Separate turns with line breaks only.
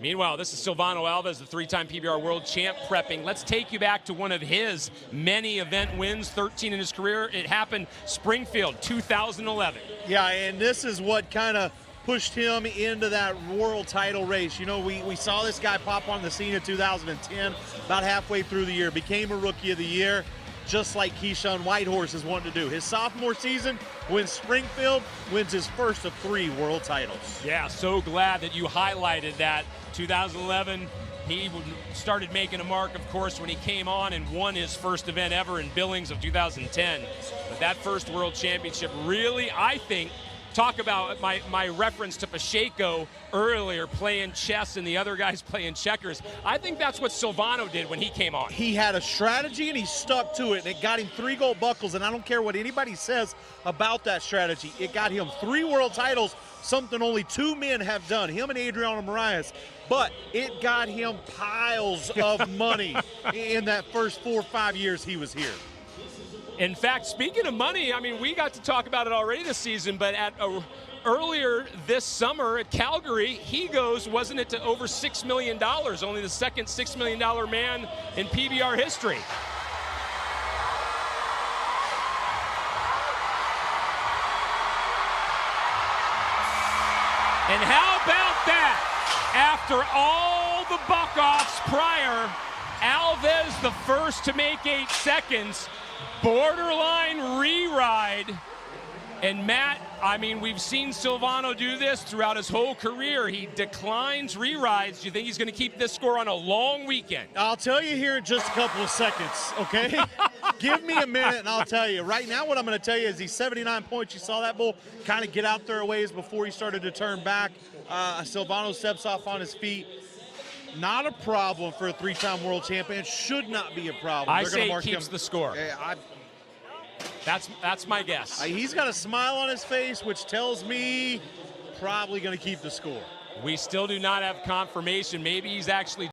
Meanwhile, this is Silvano Alves, the three-time PBR world champ, prepping. Let's take you back to one of his many event wins, 13 in his career. It happened Springfield, 2011.
Yeah, and this is what kind of pushed him into that world title race. You know, we saw this guy pop on the scene in 2010, about halfway through the year, became a Rookie of the Year, just like Keyshawn Whitehorse is wanting to do. His sophomore season, wins Springfield, wins his first of 3 world titles.
Yeah, so glad that you highlighted that. 2011, he started making a mark, of course, when he came on and won his first event ever in Billings of 2010. But that first world championship really, I think, talk about my reference to Pacheco earlier, playing chess and the other guys playing checkers. I think that's what Silvano did when he came on.
He had a strategy and he stuck to it, and it got him 3 gold buckles, and I don't care what anybody says about that strategy. It got him 3 world titles, something only 2 men have done, him and Adriano Marias, but it got him piles of money in that first 4 or 5 years he was here.
In fact, speaking of money, I mean, we got to talk about it already this season, but earlier this summer at Calgary, he goes, wasn't it, to over $6 million, only the second $6 million man in PBR history. And how about that? After all the buck-offs prior, Alves the first to make 8 seconds, borderline re-ride. And Matt, I mean, we've seen Silvano do this throughout his whole career. He declines re-rides. Do you think he's going to keep this score on a long weekend?
I'll tell you here in just a couple of seconds, okay? Give me a minute and I'll tell you. Right now what I'm going to tell you is he's 79 points. You saw that bull kind of get out there a ways before he started to turn back. Silvano steps off on his feet. Not a problem for a 3-time world champion. Should not be a problem.
I say he keeps the score. That's my guess.
He's got a smile on his face, which tells me probably going to keep the score.
We still do not have confirmation. Maybe he's actually